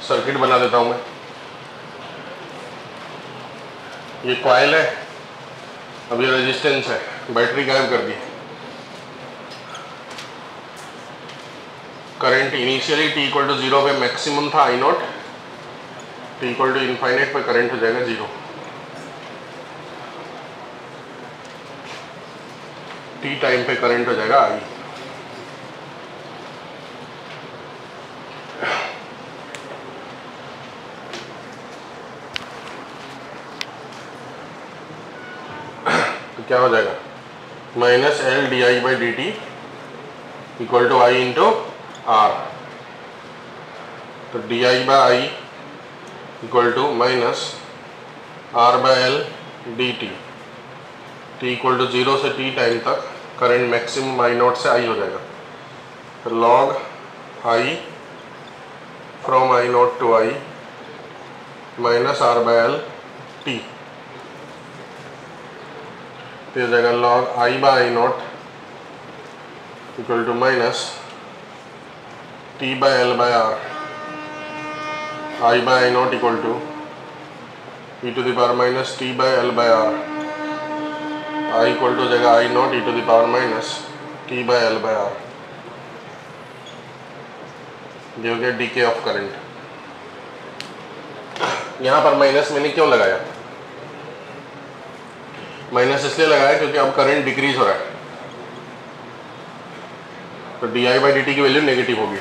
Circuit बना देता हूँ मैं। ये कॉइल है, अब ये रेजिस्टेंस है, बैटरी गायब कर दी। Current initially t equal to 0 पे मैक्सिमम था I naught, t equal to infinite पे करंट हो जाएगा 0। t टाइम पे करंट हो जाएगा I। तो क्या हो जाएगा, minus L D I by D T equal to I into R. तो D I by I equal to minus R by L D T, T equal to 0 से t time तक current maximum I not से I हो जाएगा। तो log I from I not to I minus R by L T, तो हो जाएगा log I by I not equal to minus t by L by R, I by I not equal to e to the power minus t by L by R, I equal to हो जाएगा I naught e to the power minus t by L by R. ये हो गया DK of current. यहाँ पर minus मैंने क्यों लगाया, माइनस इसलिए लगाया क्योंकि अब करंट डिक्रीज हो रहा है, तो D I by D t की वैल्यू नेगेटिव होगी।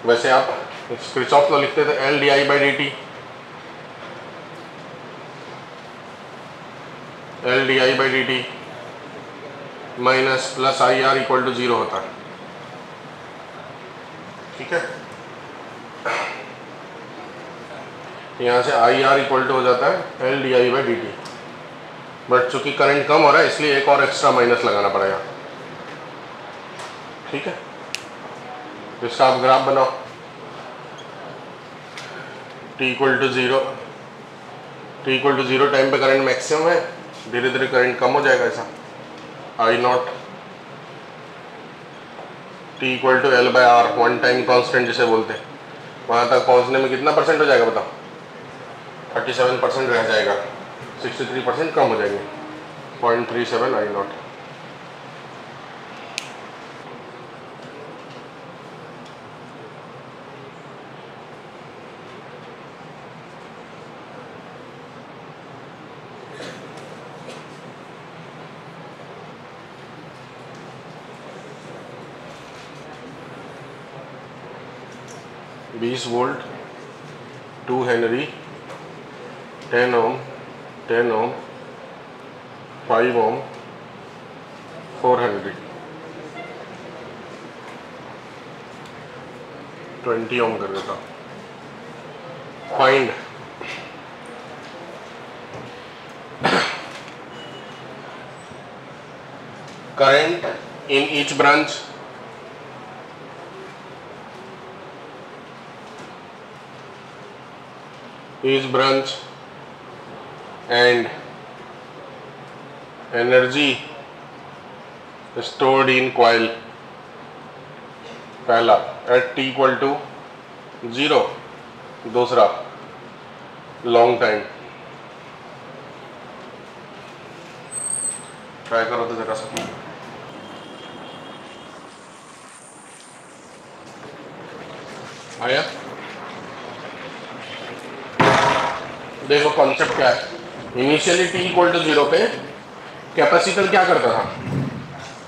वैसे आप किरचॉफ लॉ लिखते थे L D I by D t, L D I by D t minus plus I R equal to 0 होता है। ठीक है, यहाँ से आई आर इक्वल टू हो जाता है L D I by D T, but चूंकि करंट कम हो रहा है इसलिए एक और एक्स्ट्रा माइनस लगाना पड़ेगा। ठीक है, इसका आप ग्राफ बनाओ, t equal to 0, t equal to 0 time पे करंट मैक्सिमम है, धीरे धीरे करंट कम हो जाएगा ऐसा। I naught t equal to L by R, one time constant जिसे बोलते हैं, वहाँ तक पहुँचने में कितना परसेंट हो जाएगा बताओ, 37% रह जाएगा, 63% कम हो जाएंगे, 0.37 I नॉट। बीस वोल्ट, 2 हेनरी, 10 ओम, 10 ओम, 5 ओम, 4 हेनरी, 20 ओम कर देता। Find current in each branch and energy stored in coil। पहला at t इक्वल टू 0, दूसरा लॉन्ग टाइम। ट्राई करो तो जरा सा, आया? देखो कॉन्सेप्ट क्या है, इनिशियली t इक्वल टू 0 पे कैपेसिटर क्या करता था,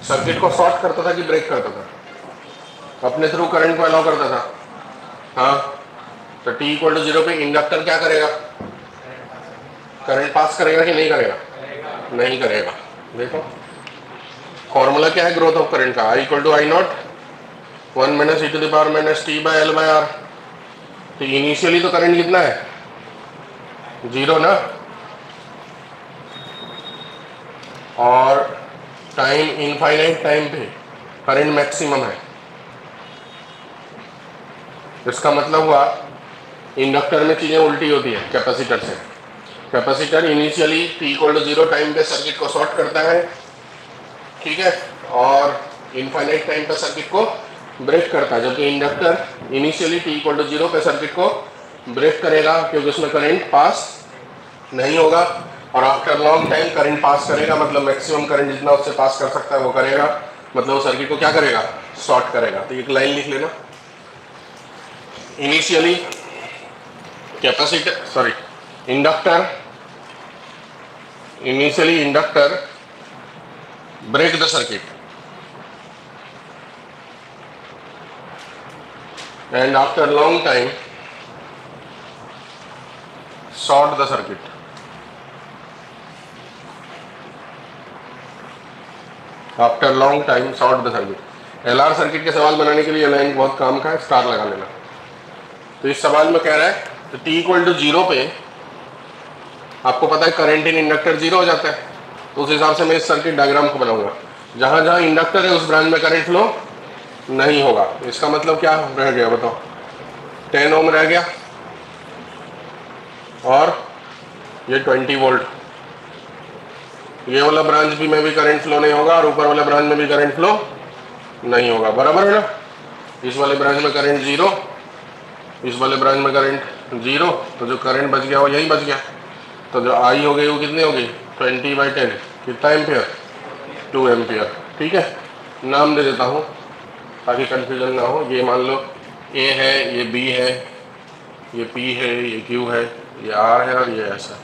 सर्किट को शॉर्ट करता था कि ब्रेक करता था, अपने थ्रू करंट को अलाउ करता था। हाँ, तो t इक्वल टू 0 पे इंडक्टर क्या करेगा, करंट पास करेगा कि नहीं करेगा, नहीं करेगा। देखो फॉर्मूला क्या है ग्रोथ ऑफ करंट का, I equal to I naught 1 minus e to the power minus t by L by R. तो इनिशियली तो करंट कितना है, 0 ना, और टाइम इनफाइनाइट टाइम पे करंट मैक्सिमम है। इसका मतलब हुआ इंडक्टर में चीजें उल्टी होती है कैपेसिटर से। Capacitor initially t equal to 0 time पे सर्किट को शॉर्ट करता है, ठीक है, और इनफाइनाइट टाइम पे सर्किट को ब्रेक करता है, जबकि inductor initially t equal to 0 पे सर्किट को ब्रेक करेगा क्योंकि उसमें करंट पास नहीं होगा, और after long time current pass करेगा, मतलब मैक्सिमम करंट जितना उससे पास कर सकता है वो करेगा, मतलब वो सर्किट को क्या करेगा, शॉर्ट करेगा। तो एक लाइन लिख लेना, initially capacitor sorry inductor, initially inductor break the circuit and after long time short the circuit. After long time short the circuit. LR circuit के सवाल बनाने के लिए लाइन बहुत काम का है, स्टार लगा लेना। तो इस सवाल में कह रहा है तो t इक्वल टू 0 पे आपको पता है करंट इन इंडक्टर 0 हो जाता है, तो उस हिसाब से मैं इस सर्किट डायग्राम को बनाऊंगा। जहां जहां इंडक्टर है उस ब्रांच में करंट फ्लो नहीं होगा। इसका मतलब क्या रह गया बताओ, 10 ओम रह गया और ये 20 वोल्ट। ये वाला ब्रांच भी में भी करंट फ्लो नहीं होगा और ऊपर वाले ब्रांच में भी करंट फ्लो नहीं होगा, बराबर है ना। इस वाले ब्रांच में करंट 0, इस वाले ब्रांच में करंट 0, तो जो करंट बच गया वो यही बच गया। तो जो आई हो गई वो कितनी होगी, 20/10, कितना एम्पियर, 2 एम्पियर। ठीक है, नाम दे देता हूँ ताकि कंफ्यूजन ना हो। ये मान लो A है, ये B है, ये P है, ये Q है, ये R है और ये S है।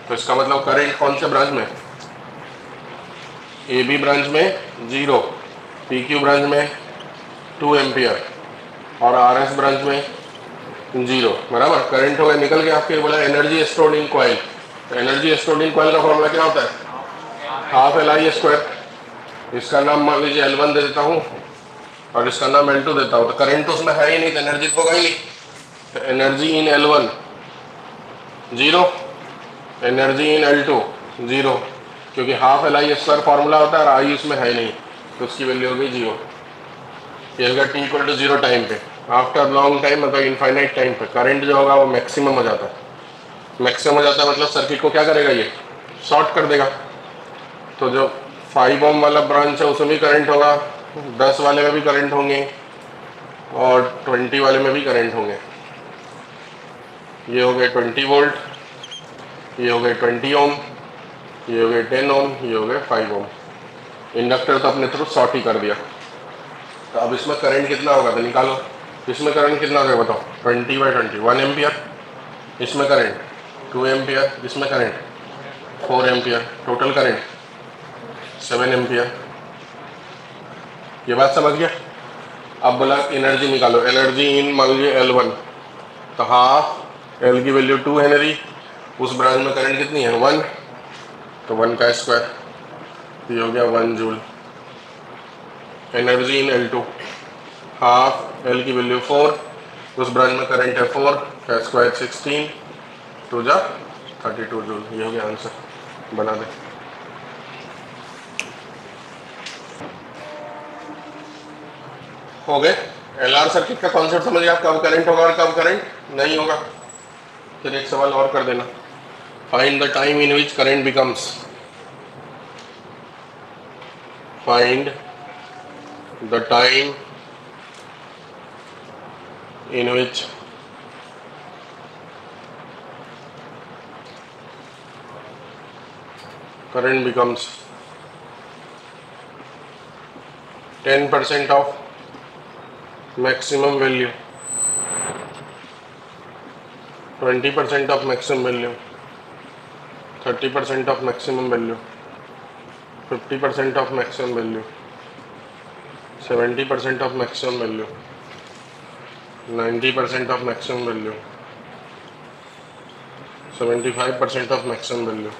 तो इसका मतलब करंट कौन से ब्रांच में, AB ब्रांच में 0, PQ ब्रांच में 2 एम्पियर और RS ब्रांच में 0, बराबर। करंट हो गया, निकल गया आपके। बोला energy stored in coil, energy stored in coil का फॉर्मूला क्या होता है, हाफ LI²। इसका नाम मान लीजिए L1 दे देता हूँ और इसका नाम L2 देता हूँ। तो करंट तो उसमें है ही नहीं, तो एनर्जी तो होगा ही नहीं। तो energy in L1 0, energy in L2 0, क्योंकि हाफ LI² फॉर्मूला होता है और आई उसमें है नहीं, तो उसकी वैल्यू हो गई 0। ये होगा t इक्वल टू 0 टाइम पे। आफ्टर लॉन्ग टाइम मतलब इनफाइनाइट टाइम पे करंट जो होगा वो मैक्सिमम हो जाता है। मैक्सिमम हो जाता है मतलब सर्किट को क्या करेगा, ये शॉर्ट कर देगा। तो जो 5 ओम वाला ब्रांच है उसमें भी करंट होगा, 10 वाले में भी करंट होंगे और 20 वाले में भी करंट होंगे। ये हो गए 20 वोल्ट, ये हो गए 20 ओम, ये हो गए 10 ओम, ये हो गए 5 ओम। इंडक्टर तो अपने थ्रू शॉर्ट ही कर दिया। तो अब इसमें करंट कितना होगा तो निकालो। इसमें करंट कितना होगा बताओ, 20/20, 1 एम्पियर। इसमें करंट 2 एम्पियर, इसमें current 4 ampere, total current 7 ampere. ये बात समझ गया। अब बोला एनर्जी निकालो, एनर्जी इन मान लीजिए L1, तो हाफ L की वैल्यू 2 हेनरी, उस ब्रांच में करंट कितनी है 1, तो 1 का स्क्वायर, ये हो गया 1 joule. Energy in L2, half L की वैल्यू 4, उस ब्रांच में करंट है 4 का स्क्वायर 16, 2 जा 32 जूल। ये हो गया आंसर, बना दे। हो गए। LR सर्किट का कॉन्सेप्ट समझ गया, कब करंट होगा और कब करंट नहीं होगा। फिर एक सवाल और कर देना, find the time in which current becomes, find the time in which current becomes 10% of maximum value, 20% of maximum value, 30% of maximum value, 50% of maximum value, 70% of maximum value, 90% of maximum value, 75% of maximum value,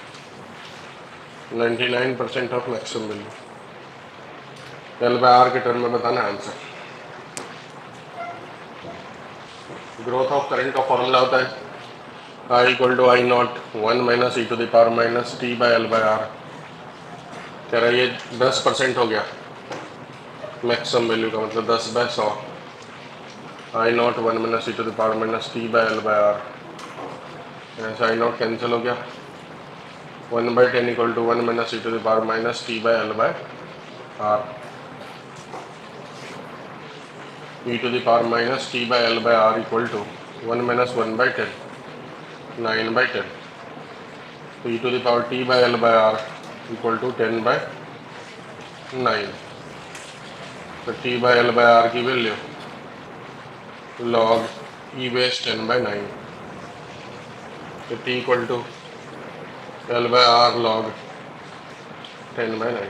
99% of maximum value। L/R के term में बताना answer. Growth of current का formula होता है I equal to I naught 1 minus e to the power minus t by L/R। कह रहा है ये 10% हो गया मैक्सिमम वैल्यू का, मतलब 10/100। I naught 1 minus e to the power minus t by L/R। ऐसा I नॉट कैंसिल हो गया, 1/10 equal to 1 minus e to the power minus t by L/R। e to the power minus t by L/R equal to 1 minus 1/10 9/10, तो e⁻t/L/r equal to 10/9। तो t/L/r की value log e⁻10/9, तो t equal to L/r log 10/9।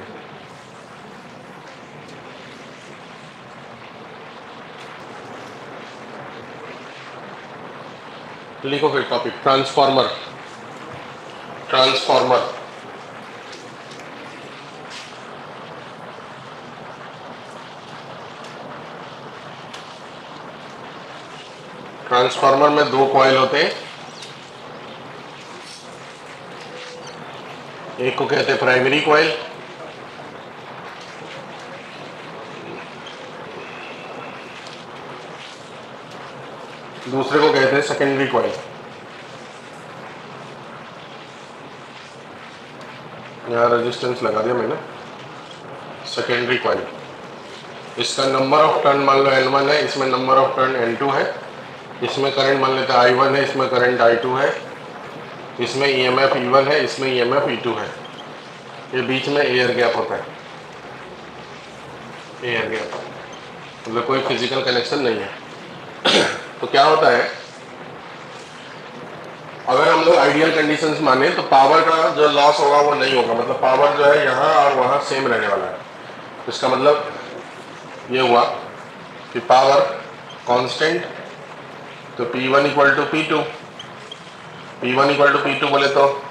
लिखो फिर topic transformer. Transformer transformer में दो coil होते हैं, एक को कहते हैं प्राइमरी कॉइल, दूसरे को कहते हैं सेकेंडरी कॉइल। यहाँ रेजिस्टेंस लगा दिया मैंने। सेकेंडरी कॉइल, इसका नंबर ऑफ टर्न मान लो N1 है, इसमें नंबर ऑफ टर्न N2 है, इसमें करंट मान लेते हैं I1 है, इसमें करंट I2 है, इसमें EMF E1 है, इसमें EMF E2 है। ये बीच में एयर गैप होता है, एयर गैप, मतलब कोई फिजिकल कनेक्शन नहीं है। तो क्या होता है, अगर हम लोग आइडियल कंडीशंस माने तो पावर का जो लॉस होगा वो नहीं होगा, मतलब पावर जो है यहाँ और वहाँ सेम रहने वाला है। इसका मतलब ये हुआ कि पावर कांस्टेंट, तो P1 equal to P2, P1 equal to P2 बोले तो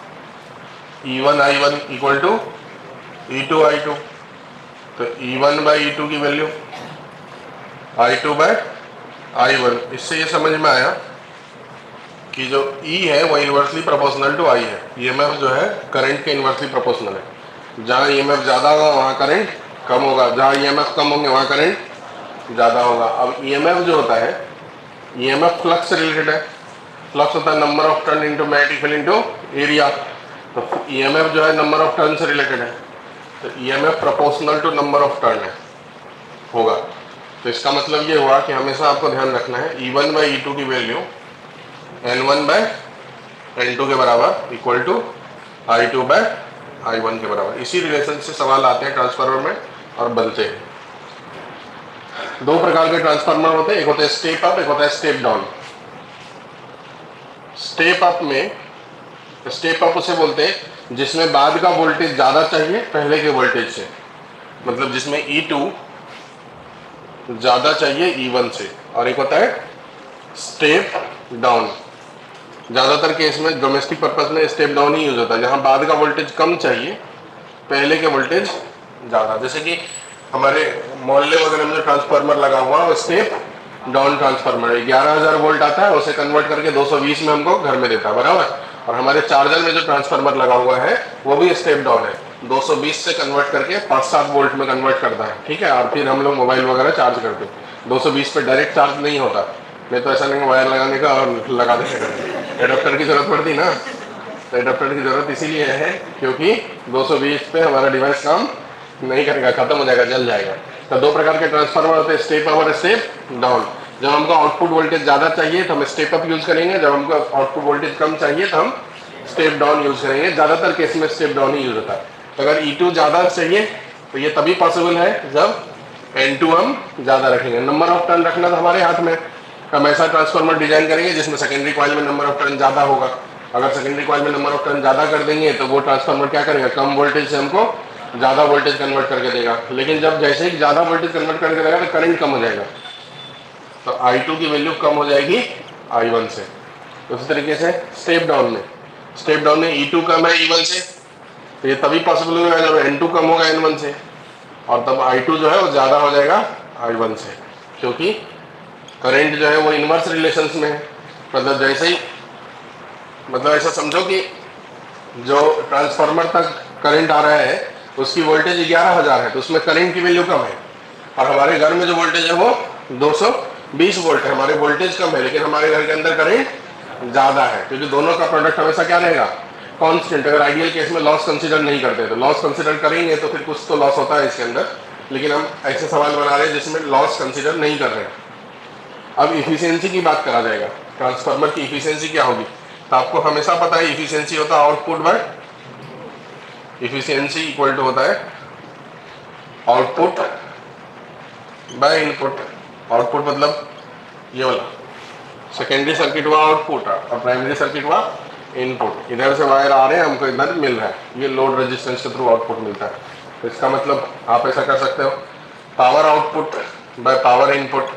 E1 I1 equal to E2 I2, तो E1/E2 की वैल्यू I2/I1। इससे ये समझ में आया कि जो E है वो इन्वर्सली प्रोपोर्शनल टू I है। EMF जो है करंट के इन्वर्सली प्रोपोर्शनल है। जहाँ EMF ज़्यादा होगा वहाँ करंट कम होगा, जहाँ EMF कम होंगे वहाँ करंट ज़्यादा होगा। अब EMF जो होता है, EMF फ्लक्स से रिलेटेड है। फ्लक्स होता है number of turn into magnetic field into area, तो EMF जो है नंबर ऑफ टर्न से रिलेटेड है, तो EMF proportional to number of turn है होगा। तो इसका मतलब ये हुआ कि हमेशा आपको ध्यान रखना है E1/E2 की वैल्यू N1/N2 के बराबर इक्वल टू I2/I1 के बराबर। इसी रिलेशन से सवाल आते हैं ट्रांसफार्मर में और बनते हैं। दो प्रकार के ट्रांसफार्मर होते हैं, एक होता है स्टेप अप, एक होता है स्टेप डाउन। स्टेप अप में, स्टेप अप उसे बोलते हैं जिसमें बाद का वोल्टेज ज़्यादा चाहिए पहले के वोल्टेज से, मतलब जिसमें E2 ज़्यादा चाहिए E1 से। और एक होता है स्टेप डाउन, ज़्यादातर केस में डोमेस्टिक पर्पस में स्टेप डाउन ही यूज होता है, जहाँ बाद का वोल्टेज कम चाहिए पहले के वोल्टेज ज़्यादा। जैसे कि हमारे मोहल्ले वगैरह में जो ट्रांसफार्मर लगा हुआ है वो स्टेप डाउन ट्रांसफार्मर है। 11,000 वोल्ट आता है, उसे कन्वर्ट करके 220 में हमको घर में देता है, बराबर। और हमारे चार्जर में जो ट्रांसफार्मर लगा हुआ है वो भी स्टेप डाउन है, 220 से कन्वर्ट करके 5-7 वोल्ट में कन्वर्ट करता है, ठीक है। और फिर हम लोग मोबाइल वगैरह चार्ज करते हैं। 220 पे डायरेक्ट चार्ज नहीं होता, नहीं तो ऐसा नहीं वायर लगाने का और लगा देने का, एडाप्टर की जरूरत पड़ती ना। तो एडाप्टर की जरूरत इसीलिए है क्योंकि 220 पे हमारा डिवाइस काम नहीं करेगा, खत्म हो जाएगा, जल जाएगा। तो दो प्रकार के ट्रांसफार्मर होते हैं, स्टेप अप और स्टेप डाउन। जब हमको आउटपुट वोल्टेज ज़्यादा चाहिए तो हम स्टेप अप यूज़ करेंगे, जब हमको आउटपुट वोल्टेज कम चाहिए तो हम स्टेप डाउन यूज़ करेंगे। ज़्यादातर केस में स्टेप डाउन ही यूज़ होता है। तो अगर E2 ज़्यादा चाहिए तो ये तभी पॉसिबल है जब N2 हम ज़्यादा रखेंगे। नंबर ऑफ टर्न रखना तो हमारे हाथ में, हम ऐसा ट्रांसफार्मर डिजाइन करेंगे जिसमें सेकेंडरी कॉइल में नंबर ऑफ टर्न ज़्यादा होगा। अगर सेकेंडरी कॉइल में नंबर ऑफ टर्न ज़्यादा कर देंगे तो वो ट्रांसफार्मर क्या करेगा, कम वोल्टेज से हमको ज़्यादा वोल्टेज कन्वर्ट करके देगा। लेकिन जब जैसे ही ज़्यादा वोल्टेज कन्वर्ट करके देगा तो करंट कम हो जाएगा, तो I2 की वैल्यू कम हो जाएगी I1 से। उसी तरीके से स्टेप डाउन में E2 कम है E1 से, तो ये तभी पॉसिबल होगा जब N2 कम होगा N1 से, और तब I2 जो है वो ज़्यादा हो जाएगा I1 से, क्योंकि करंट जो है वो इन्वर्स रिलेशंस में है। मतलब जैसे ही, मतलब ऐसा समझो कि जो ट्रांसफार्मर तक करंट आ रहा है उसकी वोल्टेज 11,000 है, तो उसमें करंट की वैल्यू कम है। और हमारे घर में जो वोल्टेज है वो 220 वोल्ट है, हमारे वोल्टेज कम है, लेकिन हमारे घर के अंदर करंट ज़्यादा है, क्योंकि दोनों का प्रोडक्ट हमेशा क्या रहेगा, कांस्टेंट। अगर आइडियल केस में लॉस कंसीडर नहीं करते, तो लॉस कंसीडर करेंगे तो फिर कुछ तो लॉस होता है इसके अंदर, लेकिन हम ऐसे सवाल बना रहे हैं जिसमें लॉस कंसीडर नहीं कर रहे हैं। अब इफिशियंसी की बात करा जाएगा। ट्रांसफार्मर की इफिशियंसी क्या होगी? तो आपको हमेशा पता है इफिशियंसी होता है output by efficiency equal to होता है आउटपुट बाय इनपुट। आउटपुट मतलब ये वाला सेकेंडरी सर्किट हुआ आउटपुट और प्राइमरी सर्किट हुआ इनपुट। इधर से वायर आ रहे हैं, हमको इधर मिल रहा है, ये लोड रेजिस्टेंस के थ्रू आउटपुट मिलता है। तो इसका मतलब आप ऐसा कर सकते हो power output by power input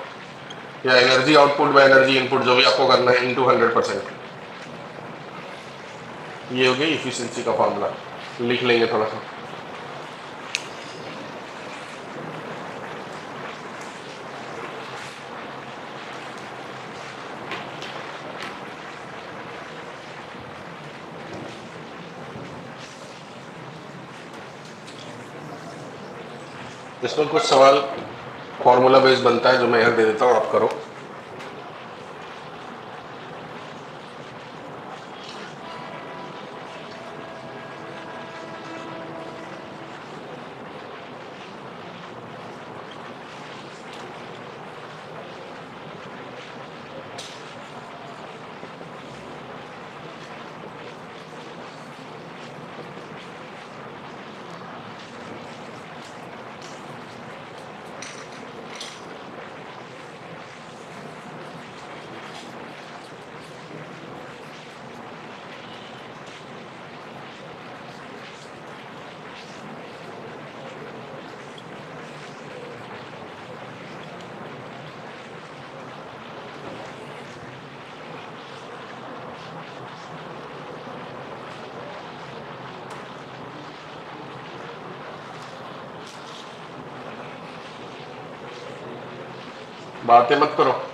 या energy output by energy input, जो भी आपको करना है, इनटू 100%। ये हो गई इफिशियंसी का फॉर्मूला, लिख लेंगे थोड़ा सा। इसमें कुछ सवाल फॉर्मूला बेस्ड बनता है जो मैं यहाँ दे देता हूँ, आप करो। बातें मत करो।